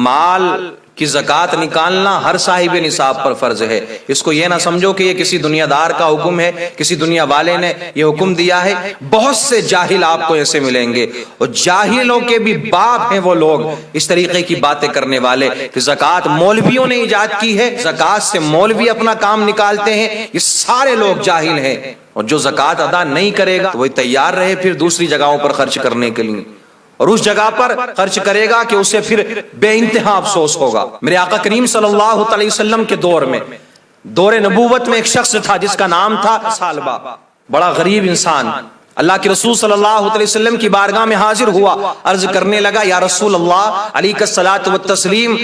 مال کی زکوٰۃ نکالنا ہر صاحب نصاب پر فرض ہے۔ اس کو یہ نہ سمجھو کہ یہ کسی دنیا دار کا حکم ہے، کسی دنیا والے نے یہ حکم دیا ہے۔ بہت سے جاہل آپ کو ایسے ملیں گے، اور جاہلوں کے بھی باپ ہیں وہ لوگ اس طریقے کی باتیں کرنے والے کہ زکوٰۃ مولویوں نے ایجاد کی ہے، زکوٰۃ سے مولوی اپنا کام نکالتے ہیں۔ یہ سارے لوگ جاہل ہیں، اور جو زکوٰۃ ادا نہیں کرے گا تو وہ تیار رہے پھر دوسری جگہوں پر خرچ کرنے کے لیے، اور اس جگہ پر خرچ کرے گا کہ اسے پھر بے انتہا افسوس ہوگا۔ میرے آقا کریم صلی اللہ علیہ وسلم کے دور میں، دور نبوت میں، ایک شخص تھا جس کا نام تھا ثعلبہ، بڑا غریب انسان۔ اللہ کے رسول صلی اللہ علیہ وسلم کی بارگاہ میں حاضر ہوا، عرض کرنے لگا یا رسول اللہ علیہ الصلوۃ والتسلیم،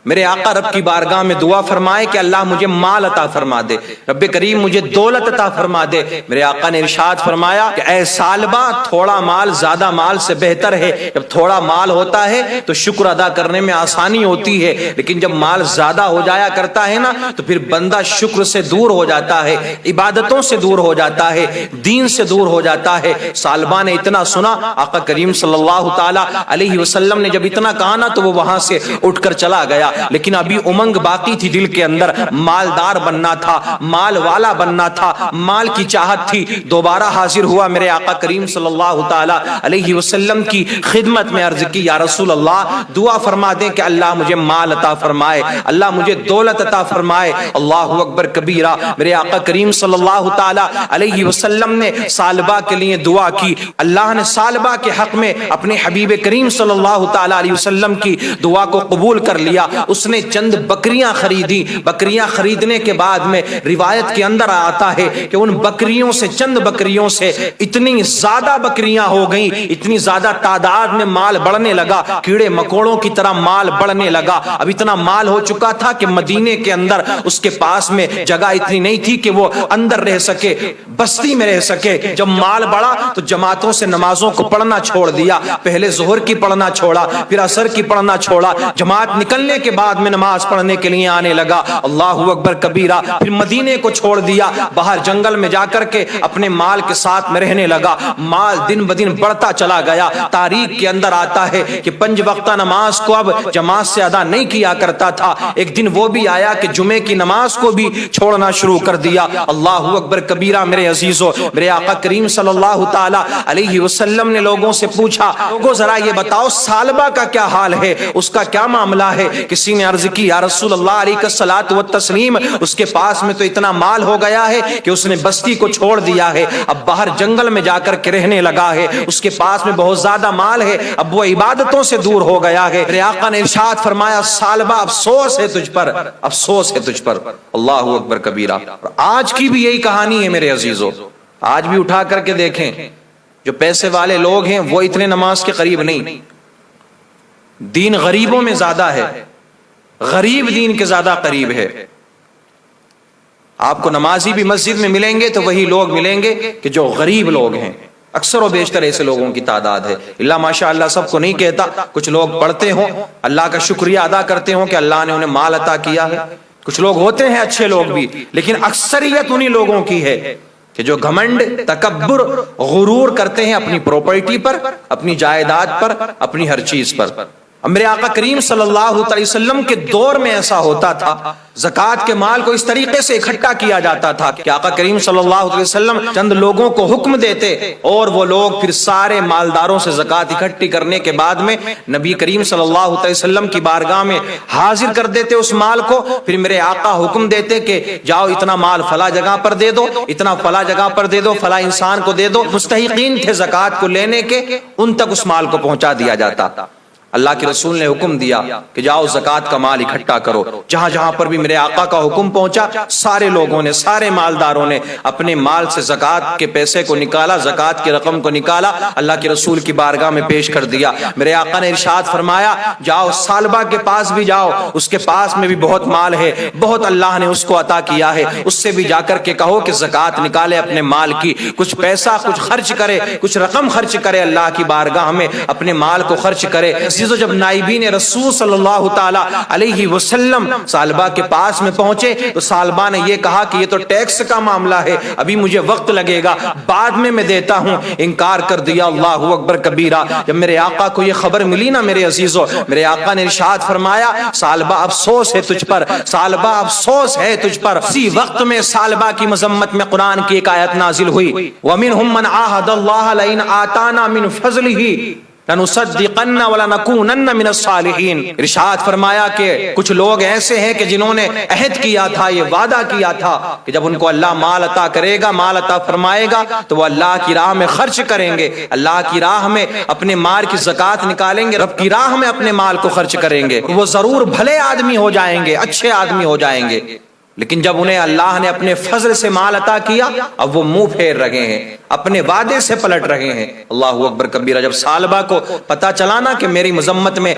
میرے آقا رب کی بارگاہ میں دعا فرمائے کہ اللہ مجھے مال عطا فرما دے، رب کریم مجھے دولت عطا فرما دے۔ میرے آقا نے ارشاد فرمایا کہ اے ثعلبہ، تھوڑا مال زیادہ مال سے بہتر ہے۔ جب تھوڑا مال ہوتا ہے تو شکر ادا کرنے میں آسانی ہوتی ہے، لیکن جب مال زیادہ ہو جایا کرتا ہے نا تو پھر بندہ شکر سے دور ہو جاتا ہے، عبادتوں سے دور ہو جاتا ہے، دین سے دور ہو جاتا ہے۔ ثعلبہ نے اتنا سنا، آقا کریم صلی اللہ تعالی علیہ وسلم نے جب اتنا کہا نا تو وہ وہاں سے اٹھ کر چلا گیا، لیکن ابھی امنگ باقی تھی دل کے اندر، مالدار بننا تھا، مال والا بننا تھا، مال کی چاہت تھی۔ دوبارہ حاضر ہوا میرے آقا کریم صلی اللہ تعالی علیہ وسلم کی خدمت میں، عرض کی یا رسول اللہ دعا فرما دیں کہ اللہ مجھے مال عطا فرمائے، اللہ مجھے دولت عطا فرمائے۔ اللہ اکبر کبیرہ، میرے آقا کریم صلی اللہ تعالی علیہ وسلم نے ثعلبہ کے لیے دعا کی۔ اللہ نے ثعلبہ کے حق میں اپنے حبیب کریم صلی اللہ تعالی علیہ وسلم کی دعا کو قبول کر لیا۔ اس نے چند بکریاں خریدی، بکریاں خریدنے کے بعد میں روایت کے اندر آتا ہے کہ ان بکریوں سے، چند بکریوں سے اتنی زیادہ بکریاں ہو گئیں، اتنی زیادہ تعداد میں مال بڑھنے لگا، کیڑے مکوڑوں کی طرح مال بڑھنے لگا۔ اب اتنا مال ہو چکا تھا کہ مدینے کے اندر اس کے پاس میں جگہ اتنی نہیں تھی کہ وہ اندر رہ سکے، بستی میں رہ سکے۔ جب مال بڑھا تو جماعتوں سے نمازوں کو پڑھنا چھوڑ دیا، پہلے ظہر کی پڑھنا چھوڑا، پھر عصر کی پڑھنا چھوڑا، جماعت نکلنے کے بعد میں نماز پڑھنے کے لیے آنے لگا۔ اللہ اکبر کبیرہ، پھر مدینے کو چھوڑ دیا، باہر جنگل میں جا کر کے اپنے مال کے ساتھ میں رہنے لگا۔ مال دن بدن بڑھتا چلا گیا۔ تاریخ کے اندر آتا ہے کہ 5 وقتہ نماز کو اب جماعت سے ادا نہیں کیا کرتا تھا۔ ایک دن وہ بھی آیا کہ جمعے کی نماز کو بھی چھوڑنا شروع کر دیا۔ اللہ اکبر کبیرہ، میرے عزیزو، میرے آقا کریم صلی اللہ تعالی علیہ وسلم نے لوگوں سے پوچھا، لوگوں ذرا یہ بتاؤ ثعلبہ کا کیا حال ہے، اس کا کیا معاملہ ہے؟ کسی نے عرض کی یا رسول اللہ علیہ الصلوۃ والتسلیم، اس کے پاس میں تو اتنا مال ہو گیا ہے کہ اس نے بستی کو چھوڑ دیا ہے، اب باہر جنگل میں جا کر کے رہنے لگا ہے، اس کے پاس میں بہت زیادہ مال ہے، اب وہ عبادتوں سے دور ہو گیا ہے۔ میرے آقا نے ارشاد فرمایا ثعلبہ افسوس ہے تجھ پر، افسوس ہے تجھ پر۔ اللہ اکبر کبیرہ۔ آج کی بھی یہی کہانی ہے میرے عزیزو، آج بھی اٹھا کر کے دیکھیں، جو پیسے والے لوگ ہیں وہ اتنے نماز کے قریب نہیں، دین غریبوں میں زیادہ ہے، غریب دین کے زیادہ قریب ہے۔ آپ کو نمازی بھی مسجد میں ملیں گے تو وہی لوگ ملیں گے کہ جو غریب لوگ ہیں، اکثر و بیشتر ایسے لوگوں کی تعداد ہے۔ اللہ ماشاء اللہ سب کو نہیں کہتا، کچھ لوگ پڑھتے ہوں، اللہ کا شکریہ ادا کرتے ہوں کہ اللہ نے انہیں مال عطا کیا ہے، کچھ لوگ ہوتے ہیں اچھے لوگ بھی، لیکن اکثریت انہی لوگوں کی ہے کہ جو گھمنڈ، تکبر، غرور کرتے ہیں اپنی پراپرٹی پر، اپنی جائیداد پر، اپنی ہر چیز پر۔ میرے آقا کریم صلی اللہ علیہ وسلم کے دور میں ایسا ہوتا تھا، زکوٰۃ کے مال کو اس طریقے سے اکٹھا کیا جاتا تھا کہ آقا کریم صلی اللہ علیہ وسلم چند لوگوں کو حکم دیتے اور وہ لوگ پھر سارے مالداروں سے زکوٰۃ اکٹھی کرنے کے بعد میں نبی کریم صلی اللہ علیہ وسلم کی بارگاہ میں حاضر کر دیتے اس مال کو۔ پھر میرے آقا حکم دیتے کہ جاؤ اتنا مال فلاں جگہ پر دے دو، اتنا فلاں جگہ پر دے دو، فلاں انسان کو دے دو۔ مستحقین تھے زکوٰۃ کو لینے کے، ان تک اس مال کو پہنچا دیا جاتا۔ اللہ کے رسول نے حکم دیا کہ جاؤ زکوٰۃ کا مال اکٹھا کرو۔ جہاں جہاں پر بھی میرے آقا کا حکم پہنچا، سارے لوگوں نے، سارے مالداروں نے اپنے مال سے زکوٰۃ کے پیسے کو نکالا، زکوٰۃ کی رقم کو نکالا، اللہ کے رسول کی بارگاہ میں پیش کر دیا۔ میرے آقا نے ارشاد فرمایا جاؤ ثعلبہ کے پاس بھی جاؤ، اس کے پاس میں بھی بہت مال ہے، بہت اللہ نے اس کو عطا کیا ہے، اس سے بھی جا کر کے کہو کہ زکوٰۃ نکالے اپنے مال کی، کچھ پیسہ کچھ خرچ کرے، کچھ رقم خرچ کرے، اللہ کی بارگاہ میں اپنے مال کو خرچ کرے۔ عزیزو جب نائبین رسول صلی اللہ تعالی علیہ وسلم ثعلبہ کے پاس میں پہنچے تو ثعلبہ نے یہ کہا کہ یہ تو ٹیکس کا معاملہ ہے، ابھی مجھے وقت لگے گا، بعد میں دیتا ہوں۔ انکار کر دیا۔ اللہ اکبر کبیرہ۔ جب میرے آقا کو یہ خبر ملی نا میرے عزیزو، میرے آقا نے ارشاد فرمایا ثعلبہ افسوس ہے تجھ پر، ثعلبہ افسوس ہے تجھ پر۔ اسی وقت میں ثعلبہ کی مذمت میں قرآن کی ایک آیت نازل ہوئی، وَمِنْهُمْ مَنْ عَاهَدَ اللَّهَ لَئِنْ آتَانَا مِنْ فَضْلِهِ لَنُصَدِّقَنَّ وَلَنَكُونَنَّ مِنَ الصَّالِحِينَ۔ ارشاد فرمایا کہ کچھ لوگ ایسے ہیں کہ جنہوں نے عہد کیا تھا، یہ وعدہ کیا تھا کہ جب ان کو اللہ مال عطا کرے گا، مال عطا فرمائے گا تو وہ اللہ کی راہ میں خرچ کریں گے، اللہ کی راہ میں اپنے مال کی زکوٰۃ نکالیں گے، رب کی راہ میں اپنے مال کو خرچ کریں گے، وہ ضرور بھلے آدمی ہو جائیں گے، اچھے آدمی ہو جائیں گے۔ لیکن جب انہیں اللہ نے اپنے فضل سے مال عطا کیا، اب وہ منہ پھیر رہے ہیں، اپنے وعدے سے پلٹ رہے ہیں۔ اللہ اکبر کبیرہ۔ جب ثعلبہ کو پتہ چلا نا کہ میری مذمت میں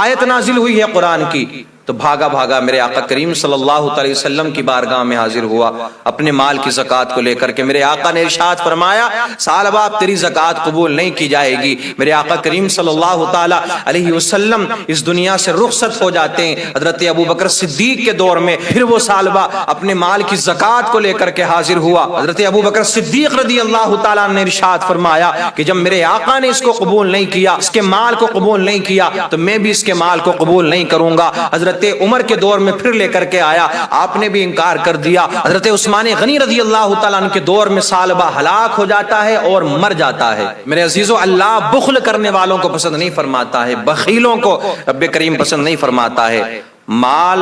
آیت نازل ہوئی ہے قرآن کی، تو بھاگا بھاگا میرے آقا کریم صلی اللہ علیہ وسلم کی بارگاہ میں حاضر ہوا اپنے مال کی زکوٰۃ کو لے کر کے۔ میرے آقا نے ارشاد فرمایا ثعلبہ اب تیری زکوٰۃ قبول نہیں کی جائے گی۔ میرے آقا کریم صلی اللہ تعالی علیہ وسلم اس دنیا سے رخصت ہو جاتے ہیں۔ حضرت ابوبکر صدیق کے دور میں پھر وہ ثعلبہ اپنے مال کی زکوٰۃ کو لے کر کے حاضر ہوا۔ حضرت ابوبکر صدیق رضی اللہ تعالیٰ نے ارشاد فرمایا کہ جب میرے آقا نے اس کو قبول نہیں کیا، اس کے مال کو قبول نہیں کیا، تو میں بھی اس کے مال کو قبول نہیں کروں گا۔ حضرت عمر کے دور میں پھر لے کر کے آیا، آپ نے بھی انکار کر دیا۔ حضرت عثمان غنی رضی اللہ تعالیٰ عنہ کے دور میں ثعلبہ ہلاک ہو جاتا ہے اور مر جاتا ہے۔ میرے عزیزو، اللہ بخل کرنے والوں کو پسند نہیں فرماتا ہے، بخیلوں کو رب کریم پسند نہیں فرماتا ہے۔ مال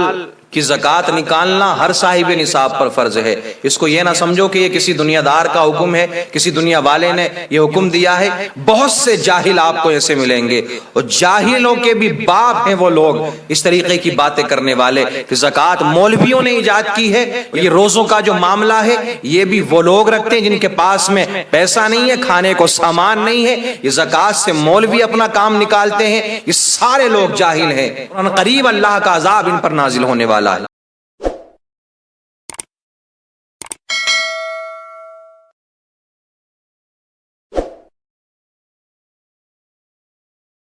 کی زکوٰۃ نکالنا ہر صاحب نصاب پر فرض ہے۔ اس کو یہ نہ سمجھو کہ یہ کسی دنیا دار کا حکم ہے، کسی دنیا والے نے یہ حکم دیا ہے۔ بہت سے جاہل آپ کو ایسے ملیں گے، اور جاہلوں کے بھی باپ ہیں وہ لوگ اس طریقے کی باتیں کرنے والے کہ زکوٰۃ مولویوں نے ایجاد کی ہے۔ یہ روزوں کا جو معاملہ ہے یہ بھی وہ لوگ رکھتے ہیں جن کے پاس میں پیسہ نہیں ہے، کھانے کو سامان نہیں ہے، یہ زکوٰۃ سے مولوی اپنا کام نکالتے ہیں۔ یہ سارے لوگ جاہل ہیں، قریب اللہ کا عذاب ان پر نازل ہونے والا ہے۔